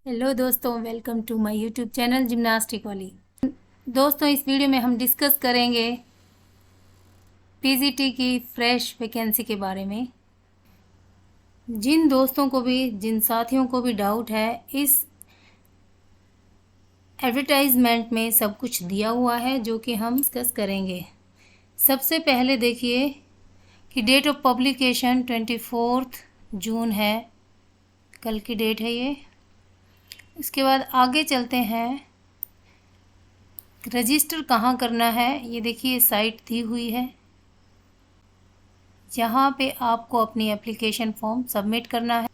Hello दोस्तों, welcome to my YouTube channel gymnastic वाली। दोस्तों, इस वीडियो में हम डिस्कस करेंगे पीजीटी की फ्रेश वैकेंसी के बारे में। जिन साथियों को भी डाउट है, इस एडवर्टाइजमेंट में सब कुछ दिया हुआ है जो कि हम डिस्कस करेंगे। सबसे पहले देखिए कि डेट ऑफ पब्लिकेशन 24 जून है, कल की डेट है ये। इसके बाद आगे चलते हैं, रजिस्टर कहाँ करना है। ये देखिए साइट दी हुई है, जहाँ पे आपको अपनी एप्लीकेशन फॉर्म सबमिट करना है।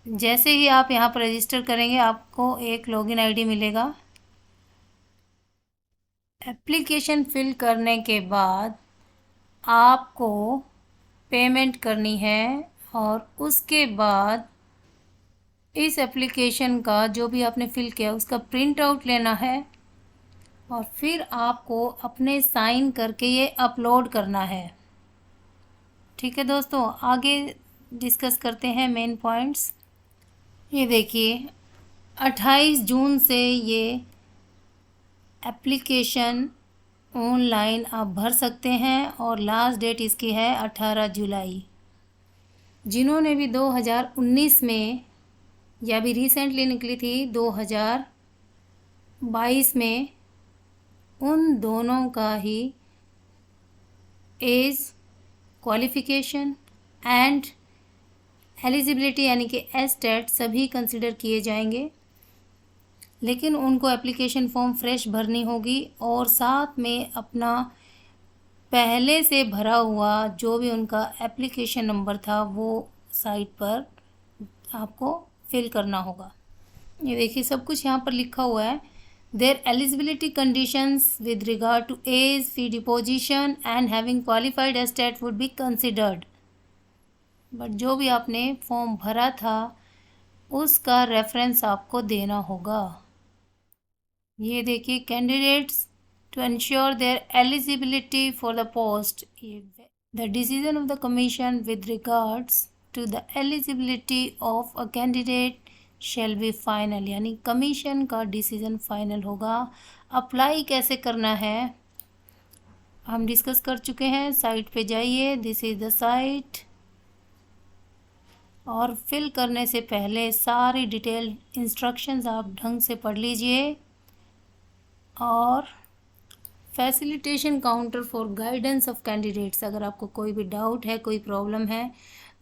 जैसे ही आप यहाँ पर रजिस्टर करेंगे, आपको एक लॉगिन आईडी मिलेगा। एप्लीकेशन फिल करने के बाद आपको पेमेंट करनी है और उसके बाद इस एप्लीकेशन का जो भी आपने फिल किया उसका प्रिंट आउट लेना है और फिर आपको अपने साइन करके ये अपलोड करना है। ठीक है दोस्तों, आगे डिस्कस करते हैं मेन पॉइंट्स। ये देखिए 28 जून से ये एप्लीकेशन ऑनलाइन आप भर सकते हैं और लास्ट डेट इसकी है 18 जुलाई। जिन्होंने भी 2019 में या भी रिसेंटली निकली थी 2022 में, उन दोनों का ही एज, क्वालिफ़िकेशन एंड एलिजिबिलिटी यानी कि एस्टेट सभी कंसिडर किए जाएंगे। लेकिन उनको एप्लीकेशन फॉर्म फ्रेश भरनी होगी और साथ में अपना पहले से भरा हुआ जो भी उनका एप्लीकेशन नंबर था वो साइट पर आपको फिल करना होगा। ये देखिए सब कुछ यहाँ पर लिखा हुआ है। Their eligibility conditions with regard to age, fee deposition and having qualified estate would be considered. But जो भी आपने फॉर्म भरा था उसका रेफरेंस आपको देना होगा। ये देखिए, candidates to ensure their eligibility for the post, the decision of the commission with regards to the eligibility of a candidate shall be final, यानी कमीशन का डिसीजन फाइनल होगा। अप्लाई कैसे करना है हम डिस्कस कर चुके हैं। साइट पे जाइए, दिस इज़ द साइट, और फिल करने से पहले सारी डिटेल इंस्ट्रक्शंस आप ढंग से पढ़ लीजिए। और facilitation counter for guidance of candidates, अगर आपको कोई भी डाउट है, कोई प्रॉब्लम है,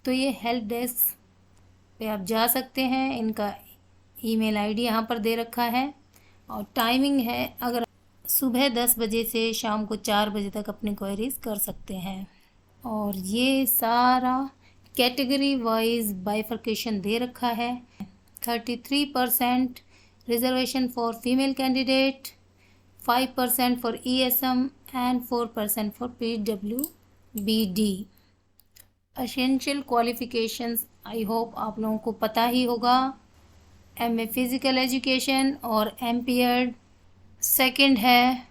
तो ये हेल्प डेस्क पे आप जा सकते हैं। इनका ईमेल आईडी यहाँ पर दे रखा है और टाइमिंग है, अगर सुबह 10 बजे से शाम को 4 बजे तक अपनी क्वेरीज कर सकते हैं। और ये सारा कैटेगरी वाइज बाइफर्केशन दे रखा है। 33% reservation for female candidate, 5% for ESM and 4% for PWBD। Essential qualifications I hope आप लोगों को पता ही होगा। MA फिज़िकल एजुकेशन और MPEd। सेकंड है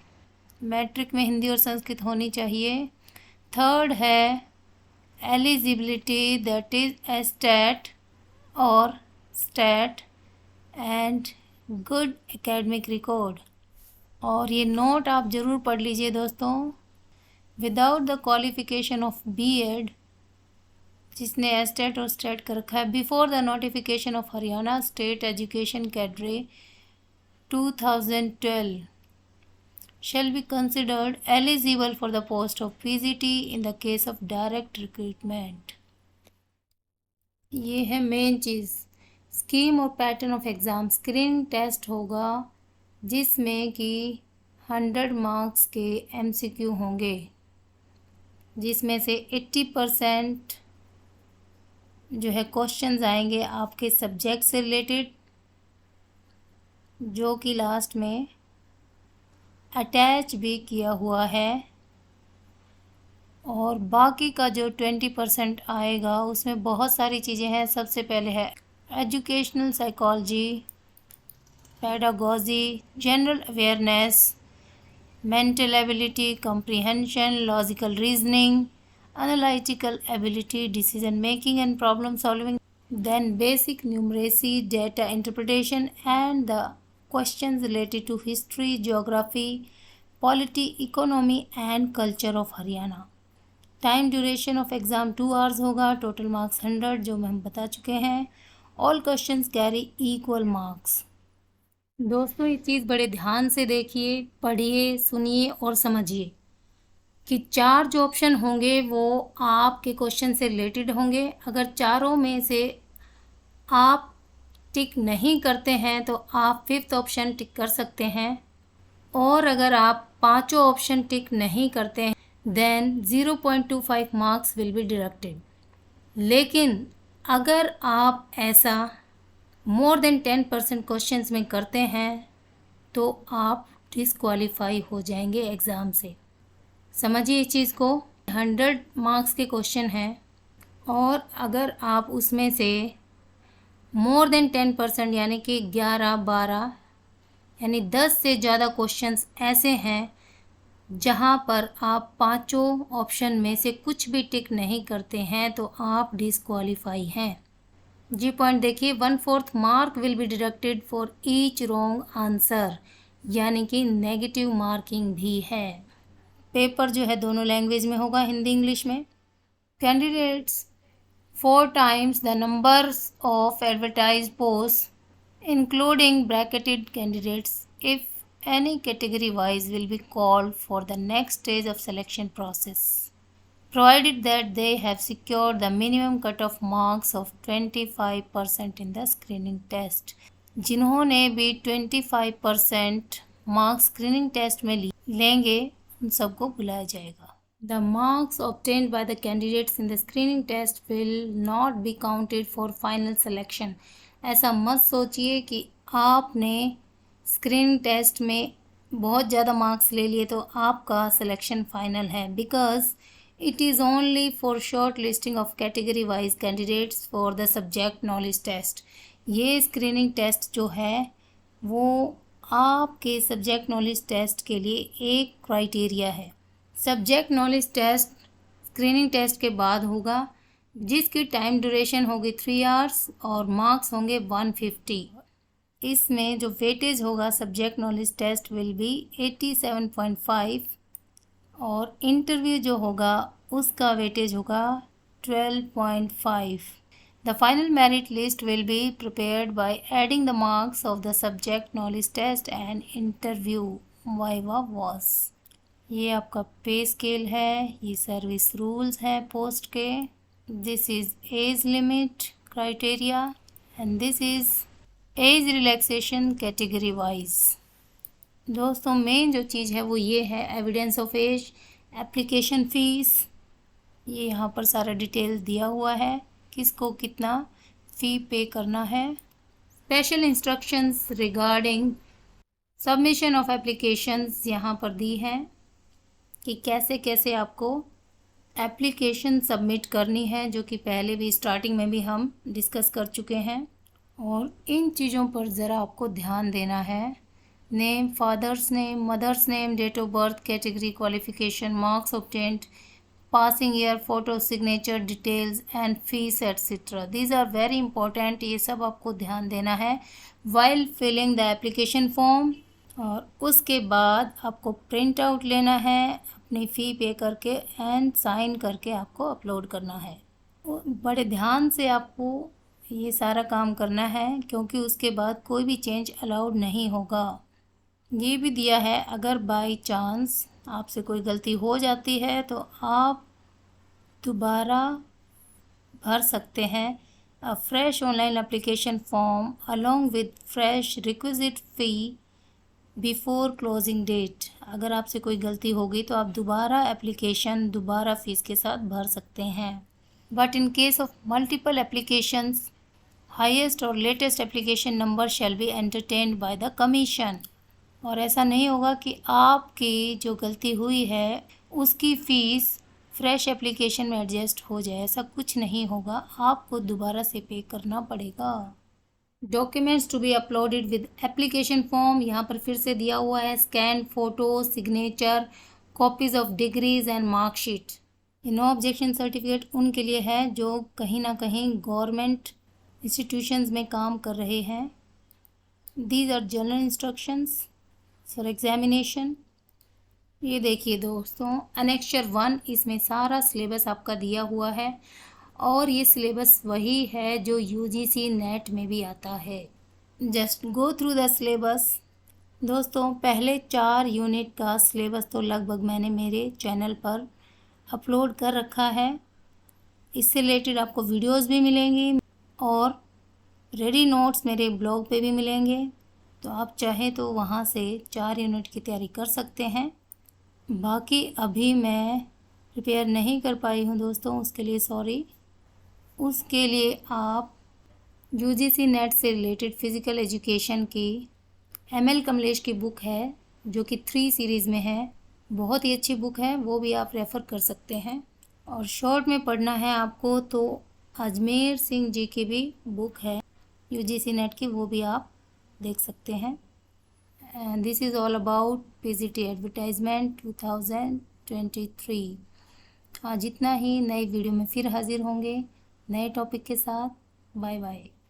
मैट्रिक में हिंदी और संस्कृत होनी चाहिए। थर्ड है एलिजिबिलिटी, दैट इज एस्टेट और state and good academic record. और ये नोट आप ज़रूर पढ़ लीजिए दोस्तों। Without the qualification of BEd, जिसने एस्टेट और स्टेट कर रखा है, before the notification of Haryana state education cadre 2012 shall be considered eligible for the post of PGT in the case of direct recruitment। ये है मेन चीज़। स्कीम और pattern of exam, screening test होगा जिसमें कि 100 मार्क्स के MCQ होंगे, जिसमें से 80% जो है क्वेश्चंस आएंगे आपके सब्जेक्ट से रिलेटेड, जो कि लास्ट में अटैच भी किया हुआ है। और बाकी का जो 20% आएगा उसमें बहुत सारी चीज़ें हैं। सबसे पहले है educational psychology, pedagogy, general awareness, mental ability, comprehension, logical reasoning, analytical ability, decision making and problem solving, then basic numeracy, data interpretation, and the questions related to history, geography, polity, economy and culture of Haryana. Time duration of exam 2 hours होगा. Total marks 100 जो हम बता चुके हैं. All questions carry equal marks. दोस्तों ये चीज़ बड़े ध्यान से देखिए, पढ़िए, सुनिए और समझिए कि 4 जो ऑप्शन होंगे वो आपके क्वेश्चन से रिलेटेड होंगे. अगर चारों में से आप टिक नहीं करते हैं तो आप 5th ऑप्शन टिक कर सकते हैं. और अगर आप पांचों ऑप्शन टिक नहीं करते हैं then 0.25 marks will be deducted. लेकिन अगर आप ऐसा मोर देन 10% क्वेश्चंस में करते हैं तो आप डिसक्वालीफाई हो जाएंगे एग्ज़ाम से. समझिए इस चीज़ को. 100 मार्क्स के क्वेश्चन हैं और अगर आप उसमें से मोर देन 10% यानी कि 11-12 यानी 10 से ज़्यादा क्वेश्चंस ऐसे हैं जहां पर आप पांचों ऑप्शन में से कुछ भी टिक नहीं करते हैं तो आप डिसक्वालीफाई हैं. जी पॉइंट देखिए. 1/4 mark will be deducted for each wrong answer, यानी कि नेगेटिव मार्किंग भी है. पेपर जो है दोनों लैंग्वेज में होगा, हिंदी इंग्लिश में. Candidates 4 times the numbers of advertised posts including bracketed candidates if any category wise will be called for the next stage of selection process, provided that they have secured the minimum cutoff marks of 25% in the screening test. जिन्होंने भी 25% marks screening test में लेंगे उन सबको बुलाया जाएगा. The marks obtained by the candidates in the screening test will not be counted for final selection. ऐसा मत सोचिए कि आपने स्क्रीनिंग टेस्ट में बहुत ज़्यादा मार्क्स ले लिए तो आपका सिलेक्शन फाइनल है. Because it is only for short listing of category wise candidates for the subject knowledge test. ये स्क्रीनिंग टेस्ट जो है वो आपके सब्जेक्ट नॉलेज टेस्ट के लिए एक क्राइटेरिया है. Subject knowledge test screening test के बाद होगा जिसकी टाइम ड्यूरेशन होगी 3 आवर्स और मार्क्स होंगे 150. इसमें जो वेटेज होगा subject knowledge test will be 87.5 और इंटरव्यू जो होगा उसका वेटेज होगा 12.5. The final merit list will be prepared by adding the marks of the subject knowledge test and interview viva voce. ये आपका पे स्केल है, ये सर्विस रूल्स हैं पोस्ट के. This is age limit criteria and this is age relaxation category wise. दोस्तों main जो चीज़ है वो ये है evidence of age, application fees. ये यहाँ पर सारा डिटेल दिया हुआ है किसको कितना फ़ी पे करना है. Special instructions regarding submission of applications यहाँ पर दी हैं कि कैसे कैसे आपको एप्लीकेशन सबमिट करनी है, जो कि पहले भी स्टार्टिंग में भी हम डिस्कस कर चुके हैं. और इन चीज़ों पर ज़रा आपको ध्यान देना है. Name, father's name, mother's name, date of birth, category, qualification, marks obtained, passing year, photo, signature details and fees etcetera. These are very important. ये सब आपको ध्यान देना है while filling the application form. और उसके बाद आपको प्रिंट आउट लेना है अपनी फ़ी पे करके एंड साइन करके आपको अपलोड करना है. बड़े ध्यान से आपको ये सारा काम करना है क्योंकि उसके बाद कोई भी चेंज अलाउड नहीं होगा. ये भी दिया है अगर बाय चांस आपसे कोई गलती हो जाती है तो आप दोबारा भर सकते हैं a fresh online application form along with fresh requisite fee before closing date. अगर आपसे कोई गलती होगी तो आप दोबारा एप्लीकेशन दोबारा फ़ीस के साथ भर सकते हैं. But in case of multiple applications highest और latest application number shall be entertained by the commission. और ऐसा नहीं होगा कि आपकी जो गलती हुई है उसकी फ़ीस फ्रेश एप्लीकेशन में एडजस्ट हो जाए. ऐसा कुछ नहीं होगा, आपको दोबारा से पे करना पड़ेगा. Documents to be uploaded with application form. यहाँ पर फिर से दिया हुआ है scan photo, signature, copies of degrees and marksheet. No objection certificate उनके लिए है जो कहीं ना कहीं गवर्नमेंट इंस्टीट्यूशंस में काम कर रहे हैं। These are general instructions for examination. ये देखिए दोस्तों, अनेक्चर 1, इसमें सारा सिलेबस आपका दिया हुआ है और ये सिलेबस वही है जो यूजीसी नेट में भी आता है। Just go through the syllabus. दोस्तों, पहले 4 यूनिट का सिलेबस तो लगभग मैंने मेरे चैनल पर अपलोड कर रखा है। इससे रिलेटेड आपको वीडियोस भी मिलेंगी और रेडी नोट्स मेरे ब्लॉग पे भी मिलेंगे, तो आप चाहें तो वहाँ से 4 यूनिट की तैयारी कर सकते हैं। बाकी अभी मैं प्रिपेयर नहीं कर पाई हूँ दोस्तों, उसके लिए सॉरी। उसके लिए आप यूजीसी नेट से रिलेटेड फ़िज़िकल एजुकेशन की ML कमलेश की बुक है जो कि 3 सीरीज़ में है, बहुत ही अच्छी बुक है, वो भी आप रेफ़र कर सकते हैं। और शॉर्ट में पढ़ना है आपको तो अजमेर सिंह जी की भी बुक है यूजीसी नेट की, वो भी आप देख सकते हैं। This is all about PGT advertisement 2023। आज इतना ही। नई वीडियो में फिर हाजिर होंगे नए टॉपिक के साथ। Bye bye.